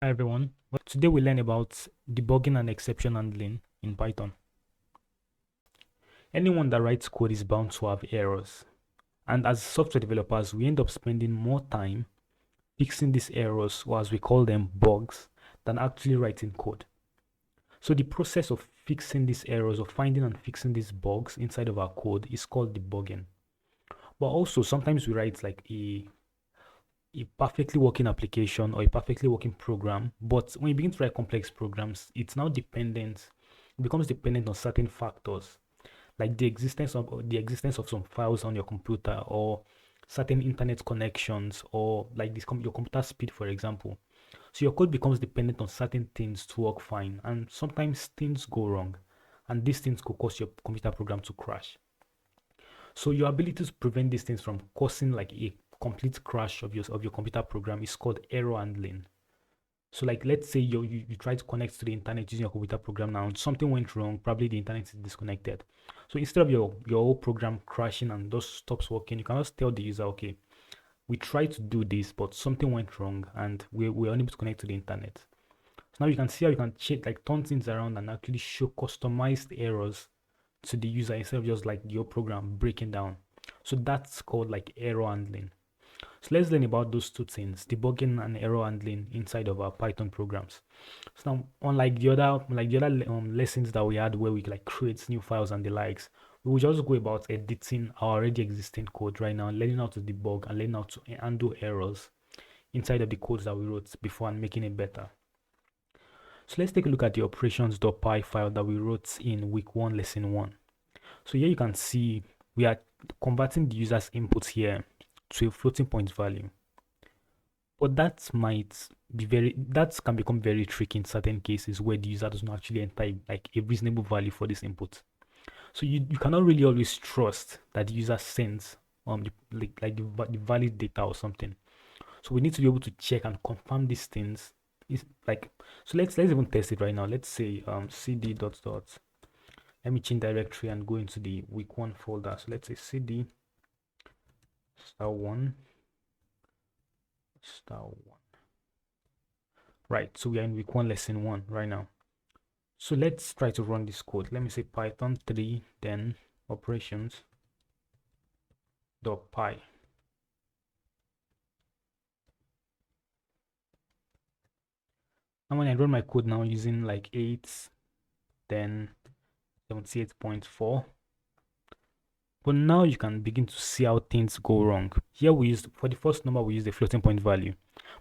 Hi everyone. Well, today we learn about debugging and exception handling in Python. Anyone that writes code is bound to have errors. And as software developers, we end up spending more time fixing these errors, or as we call them, bugs, than actually writing code. So the process of fixing these errors or finding and fixing these bugs inside of our code is called debugging. But also sometimes we write like a perfectly working application or a perfectly working program. But when you begin to write complex programs, it becomes dependent on certain factors, like the existence of some files on your computer, or certain internet connections, or like your computer speed, for example. So your code becomes dependent on certain things to work fine, and sometimes things go wrong, and these things could cause your computer program to crash. So your ability to prevent these things from causing like a complete crash of your computer program is called error handling. So like let's say you try to connect to the internet using your computer program now and something went wrong, probably the internet is disconnected. So instead of your whole program crashing and just stops working, you can just tell the user, okay, we tried to do this, but something went wrong and we're unable to connect to the internet. So now you can see how you can change, like turn things around and actually show customized errors to the user instead of just like your program breaking down. So that's called like error handling. So let's learn about those two things, debugging and error handling inside of our Python programs. So now, unlike the other lessons that we had where we like create new files and the likes, we will just go about editing our already existing code right now, learning how to debug and learning how to handle errors inside of the codes that we wrote before and making it better. So let's take a look at the operations.py file that we wrote in week 1, lesson 1. So here you can see we are converting the user's input here to a floating point value. But that can become very tricky in certain cases where the user doesn't actually enter like a reasonable value for this input. So you cannot really always trust that the user sends the valid data or something. So we need to be able to check and confirm these things. Is like so let's even test it right now. Let's say cd dot dot. Let me change directory and go into the week 1 folder. So let's say cd star1 star1. Right, so we are in week 1 lesson 1 right now. So let's try to run this code. Let me say python 3 then operations dot py. And when I run my code now using like 8 then 78.4, but now you can begin to see how things go wrong. Here we used, for the first number we use a floating point value,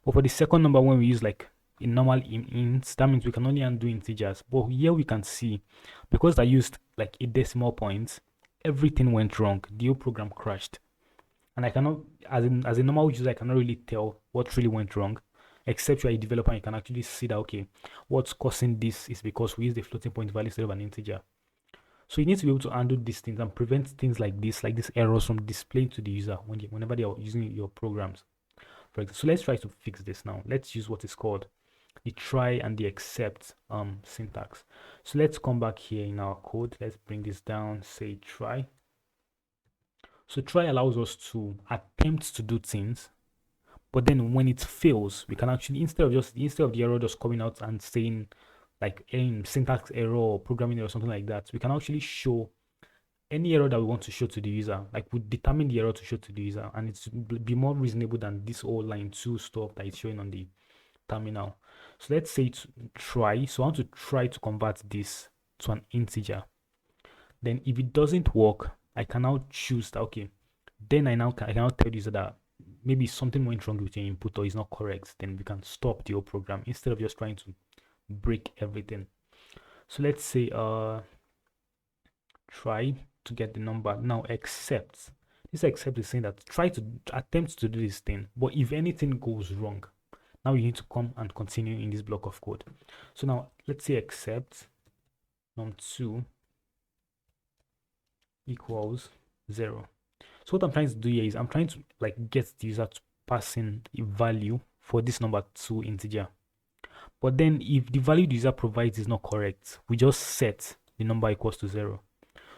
but for the second number when we use like a normal int, that means we can only undo integers. But here we can see, because I used like a decimal point, everything went wrong. The whole program crashed, and I cannot, as a normal user, I cannot really tell what really went wrong, except you're a developer. You can actually see that, okay, what's causing this is because we used a floating point value instead of an integer. So you need to be able to handle these things and prevent things like these errors from displaying to the user whenever they are using your programs. For example, so let's try to fix this now. Let's use what is called the try and the except syntax. So let's come back here in our code. Let's bring this down, say try. So try allows us to attempt to do things, but then when it fails, we can actually, instead of the error just coming out and saying like syntax error or programming error or something like that, we can actually show any error that we want to show to the user. Like we determine the error to show to the user, and it's be more reasonable than this whole line 2 stuff that is showing on the terminal. So let's say it's try. So I want to try to convert this to an integer. Then if it doesn't work, I can now choose that, okay, then I can now tell the user that maybe something went wrong with your input or is not correct. Then we can stop the whole program instead of just trying to break everything. So let's say try to get the number. Now accept. This accept is saying that try to attempt to do this thing, but if anything goes wrong, now you need to come and continue in this block of code. So now let's say accept num2 equals 0. So what I'm trying to do here is I'm trying to like get the user to pass in a value for this number 2 integer. But then if the value the user provides is not correct, we just set the number equals to 0.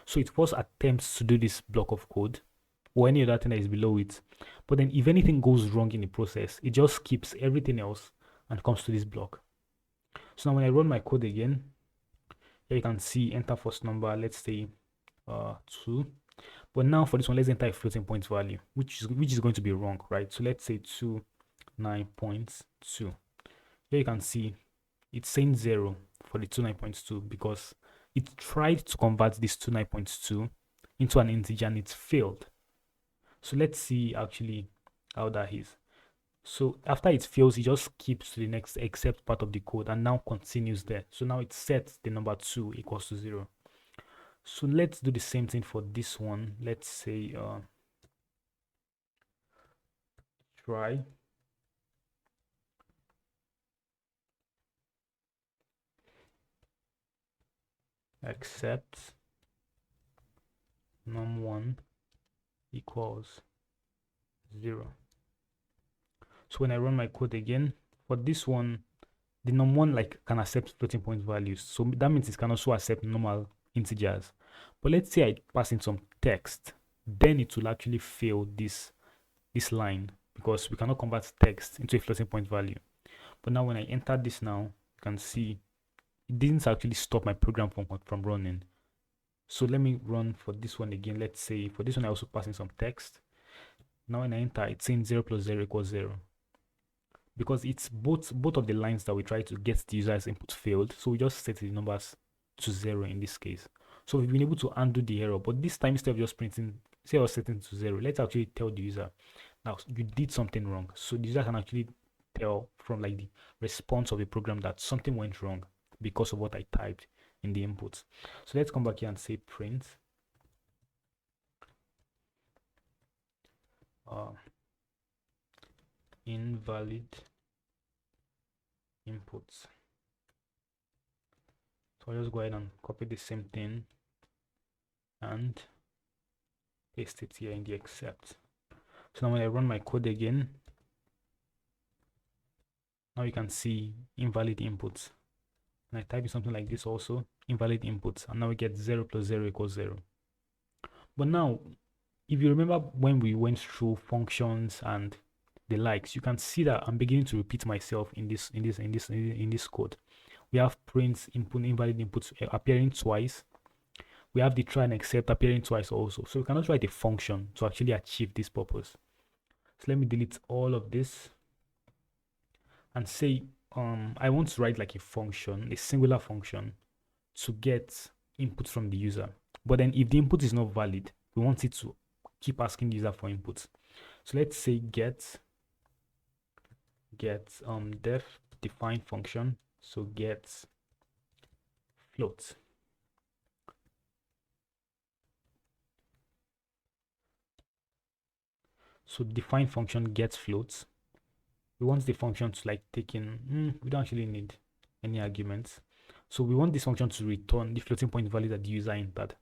So it first attempts to do this block of code or any other thing that is below it. But then if anything goes wrong in the process, it just skips everything else and comes to this block. So now when I run my code again, here you can see enter first number, let's say 2. But now for this one, let's enter a floating point value, which is going to be wrong, right? So let's say 29.2. Here you can see it's saying 0 for the 29.2 because it tried to convert this 29.2 into an integer and it failed. So let's see actually how that is. So after it fails, it just skips to the next except part of the code and now continues there. So now it sets the number 2 equals to 0. So let's do the same thing for this one. Let's say try accept num1 equals 0. So when I run my code again, for this one, the num1 like can accept floating point values. So that means it can also accept normal integers. But let's say I pass in some text, then it will actually fail this line because we cannot convert text into a floating point value. But now when I enter this now, you can see it didn't actually stop my program from running. So let me run for this one again. Let's say for this one, I also pass in some text. Now when I enter, it's saying 0 plus 0 equals 0. Because it's both of the lines that we try to get the user's input failed. So we just set the numbers to 0 in this case. So we've been able to undo the error. But this time, instead of just printing, say I was setting to 0, let's actually tell the user, now you did something wrong. So the user can actually tell from like the response of the program that something went wrong because of what I typed in the input. So let's come back here and say print invalid inputs. So I'll just go ahead and copy the same thing and paste it here in the except. So now when I run my code again, now you can see invalid inputs. And I type in something like this also, invalid inputs, and now we get 0 plus 0 equals 0. But now, if you remember when we went through functions and the likes, you can see that I'm beginning to repeat myself in this code. We have print input invalid inputs appearing twice. We have the try and accept appearing twice also. So we cannot write a function to actually achieve this purpose. So let me delete all of this and say I want to write like a function, a singular function, to get input from the user. But then if the input is not valid, we want it to keep asking the user for input. So let's say get def define function. So get float. So define function gets floats. We want the function to like take in, we don't actually need any arguments. So we want this function to return the floating point value that the user entered.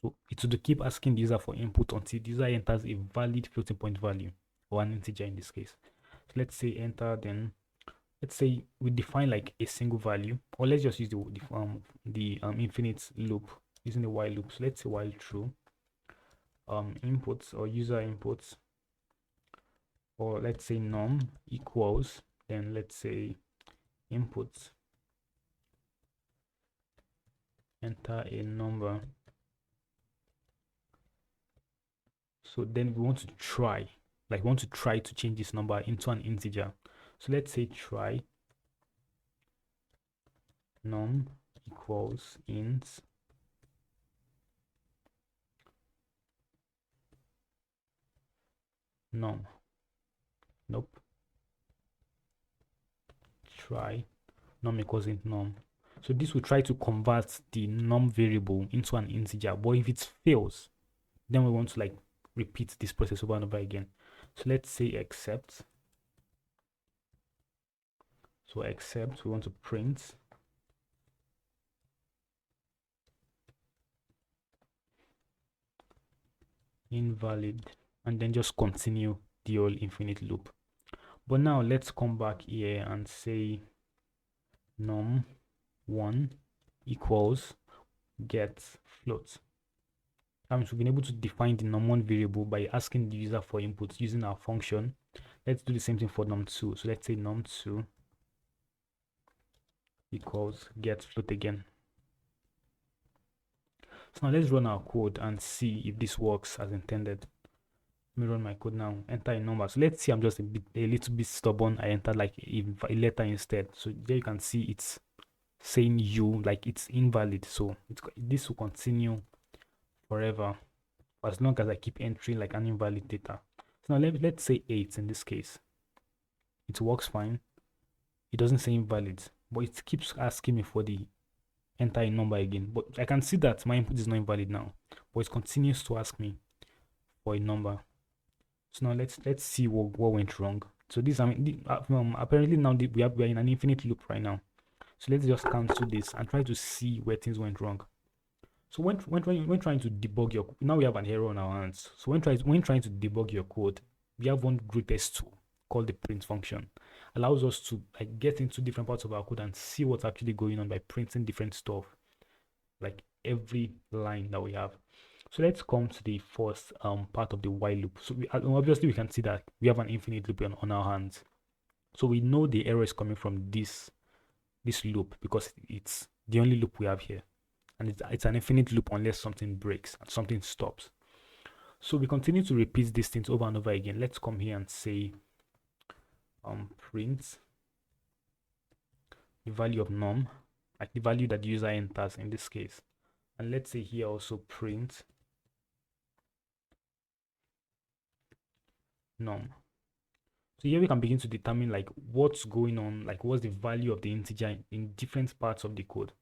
So it will keep asking the user for input until the user enters a valid floating point value, or an integer in this case. So let's say enter, then let's say we define like a single value, or let's just use the infinite loop using the while loop. So let's say while true inputs or user inputs, or let's say num equals, then let's say inputs, enter a number. So then we want to try, like we want to try to change this number into an integer. So let's say try num equals int num. Nope. Try num equals int num. So this will try to convert the num variable into an integer. But if it fails, then we want to like repeat this process over and over again. So let's say except. So except we want to print invalid, and then just continue the whole infinite loop. But now let's come back here and say num1 equals get float. That means we've been able to define the num1 variable by asking the user for input using our function. Let's do the same thing for num2. So let's say num2 equals get float again. So now let's run our code and see if this works as intended. Let me run my code now, enter a number. So let's see, I'm just a little bit stubborn. I entered like a letter instead. So there you can see it's saying U, like it's invalid. So this will continue forever as long as I keep entering like an invalid data. So now let's say 8 in this case. It works fine. It doesn't say invalid, but it keeps asking me for the enter a number again. But I can see that my input is not invalid now, but it continues to ask me for a number. So now let's see what went wrong. So this, I mean, apparently now we are in an infinite loop right now. So let's just cancel this and try to see where things went wrong. So when trying to debug your, now we have an error on our hands. So when trying to debug your code, we have one greatest tool called the print function. Allows us to like get into different parts of our code and see what's actually going on by printing different stuff, like every line that we have. So let's come to the first part of the while loop. So obviously we can see that we have an infinite loop on our hands. So we know the error is coming from this loop because it's the only loop we have here, and it's an infinite loop unless something breaks and something stops. So we continue to repeat these things over and over again. Let's come here and say print the value of num, like the value that the user enters in this case. And let's say here also print num. So here we can begin to determine like what's going on, like what's the value of the integer in different parts of the code.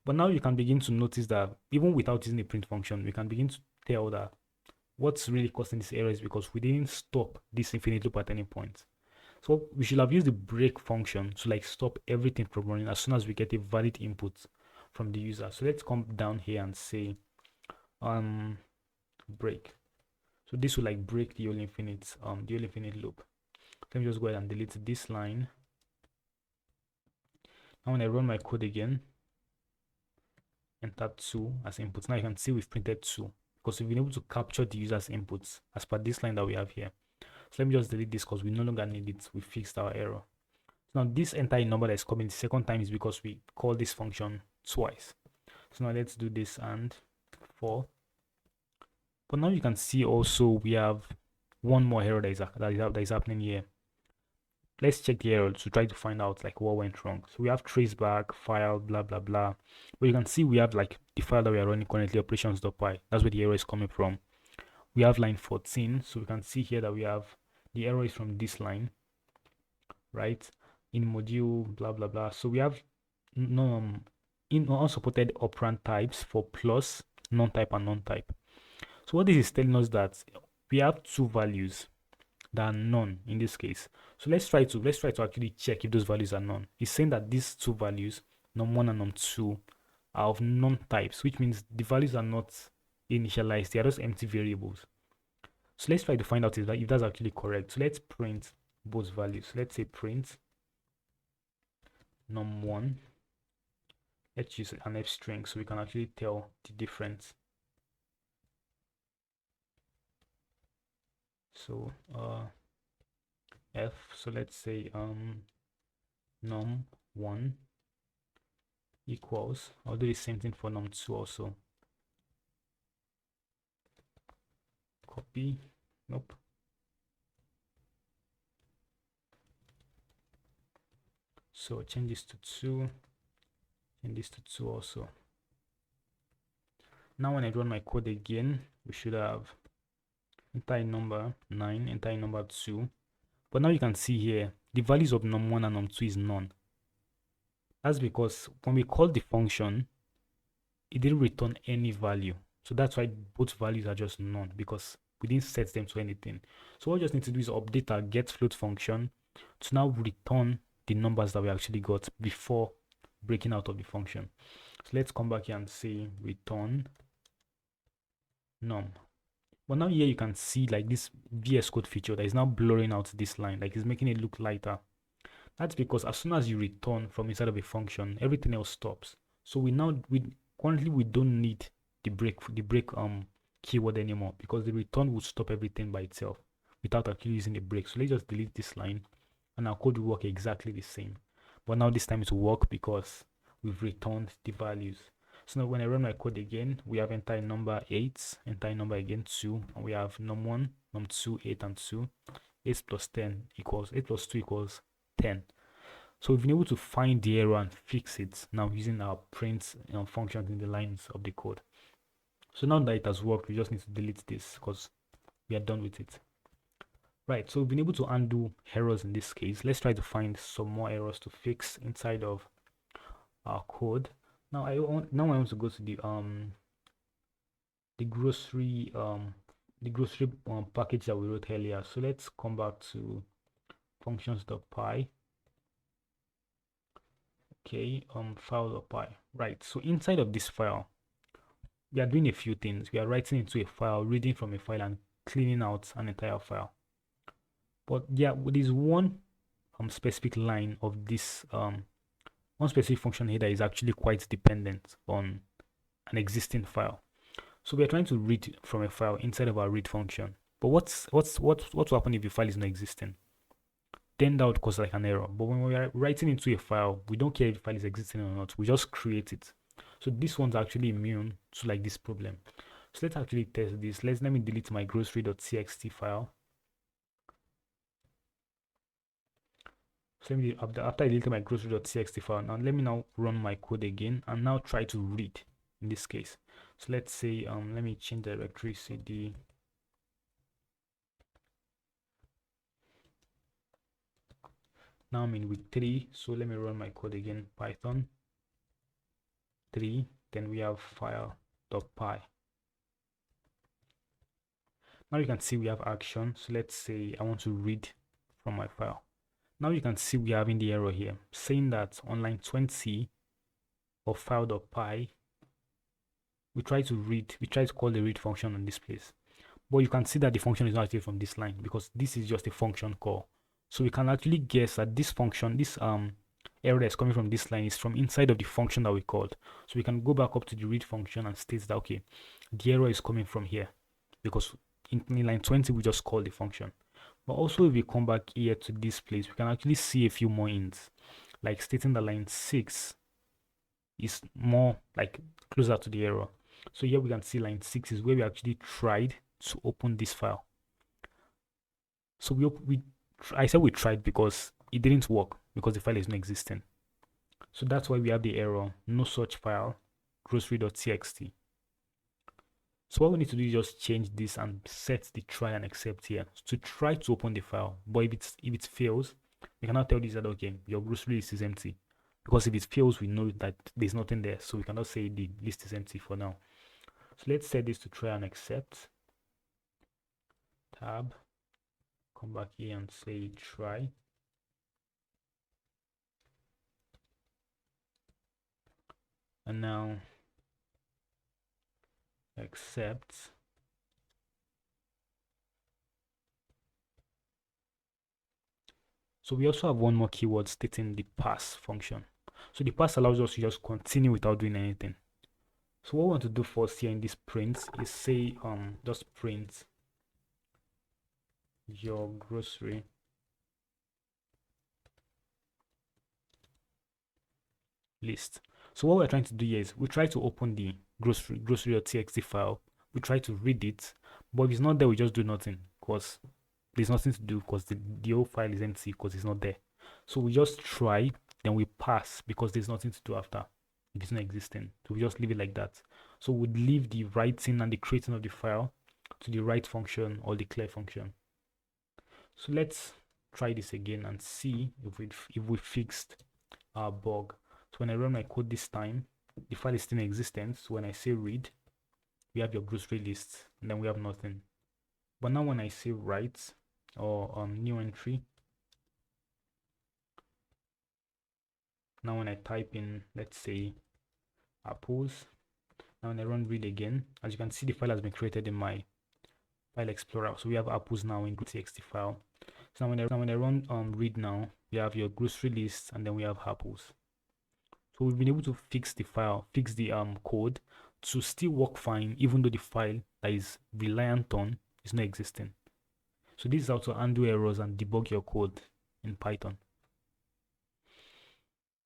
But now you can begin to notice that even without using the print function, we can begin to tell that what's really causing this error is because we didn't stop this infinite loop at any point. So we should have used the break function to like stop everything from running as soon as we get a valid input from the user. So let's come down here and say break. So this will like break the whole infinite loop. Let me just go ahead and delete this line. Now when I run my code again, enter 2 as inputs. Now you can see we've printed 2 because we've been able to capture the user's inputs as per this line that we have here. So let me just delete this because we no longer need it. We fixed our error. So now this entire number that is coming the second time is because we call this function twice. So now let's do this and 4. But now you can see also we have one more error that is happening here. Let's check the error to try to find out like what went wrong. So we have traceback file blah blah blah, but you can see we have like the file that we are running currently, operations.py. That's where the error is coming from. We have line 14, so we can see here that we have the error is from this line, right? In module blah blah blah. So we have in unsupported operand types for plus, non-type and non-type. So what this is telling us that we have two values that are none in this case. So let's try to actually check if those values are none. It's saying that these two values, num1 and num2, are of non-types, which means the values are not initialized, they are just empty variables. So let's try to find out if that's actually correct. So let's print both values. Let's say print num1. Let's use an f string so we can actually tell the difference. So f, so let's say num1 equals, I'll do the same thing for num2 also. Copy, nope. So change this to 2, and this to 2 also. Now when I run my code again, we should have entire number 9, entire number 2. But now you can see here, the values of num1 and num2 is none. That's because when we call the function, it didn't return any value. So that's why both values are just none, because we didn't set them to anything. So what we just need to do is update our get float function to now return the numbers that we actually got before breaking out of the function. So let's come back here and say return num. But now here you can see like this VS Code feature that is now blurring out this line, like it's making it look lighter. That's because as soon as you return from inside of a function, everything else stops. So currently we don't need the break keyword anymore, because the return will stop everything by itself without actually using the break. So let's just delete this line and our code will work exactly the same. But now this time it will work because we've returned the values. So now when I run my code again, we have enter number 8, enter number again 2, and we have num1, num2, 8 and 2. 8 plus 10 equals 8 plus 2 equals 10. So we've been able to find the error and fix it now using our print functions in the lines of the code. So now that it has worked, we just need to delete this because we are done with it. Right, so we've been able to undo errors in this case. Let's try to find some more errors to fix inside of our code. Now I want to go to the grocery package that we wrote earlier. So let's come back to functions.py. Okay, file.py. Right, so inside of this file, we are doing a few things. We are writing into a file, reading from a file, and cleaning out an entire file. But yeah, with this one specific line of this one specific function header is actually quite dependent on an existing file. So we are trying to read from a file inside of our read function. But what will happen if the file is not existing? Then that would cause like an error. But when we are writing into a file, we don't care if the file is existing or not. We just create it. So this one's actually immune to like this problem. So let's actually test this. Let me delete my grocery.txt file. So let me, after I delete my grocery.txt file, now let me now run my code again and now try to read in this case. So let's say let me change directory cd. Now I'm in week 3, so let me run my code again. Python 3, then we have file.py. Now you can see we have action. So let's say I want to read from my file. Now you can see we are having the error here saying that on line 20 of file.py, we try to call the read function on this place. But you can see that the function is not actually from this line because this is just a function call. So we can actually guess that this function, this error that's coming from this line is from inside of the function that we called. So we can go back up to the read function and state that, okay, the error is coming from here because in line 20, we just called the function. But also if we come back here to this place, we can actually see a few more hints, like stating that line 6 is more like closer to the error. So here we can see line 6 is where we actually tried to open this file. So I said we tried because it didn't work because the file is not existing. So that's why we have the error, no such file, grocery.txt. So what we need to do is just change this and set the try and accept here to try to open the file. But if it fails, we cannot tell this that, okay, your grocery list is empty. Because if it fails, we know that there's nothing there. So we cannot say the list is empty for now. So let's set this to try and accept. Tab. Come back here and say try. And now accept. So we also have one more keyword stating the pass function. So the pass allows us to just continue without doing anything. So what we want to do first here in this print is say just print your grocery list. So what we're trying to do here is we try to open the grocery.txt file. We try to read it, but if it's not there, we just do nothing because there's nothing to do because the whole file is empty because it's not there. So we just try, then we pass because there's nothing to do after if it's not existing. So we just leave it like that. So we'd leave the writing and the creating of the file to the write function or the clear function. So let's try this again and see if we fixed our bug. So when I run my code this time, the file is still in existence. So when I say read, we have your grocery list, and then we have nothing. But now when I say write or new entry, now when I type in, let's say apples, now when I run read again, as you can see, the file has been created in my file explorer. So we have apples now in txt file. So now when I run read now, we have your grocery list, and then we have apples. So we've been able to fix the file, fix the code to still work fine, even though the file that is reliant on is not existing. So this is how to undo errors and debug your code in Python.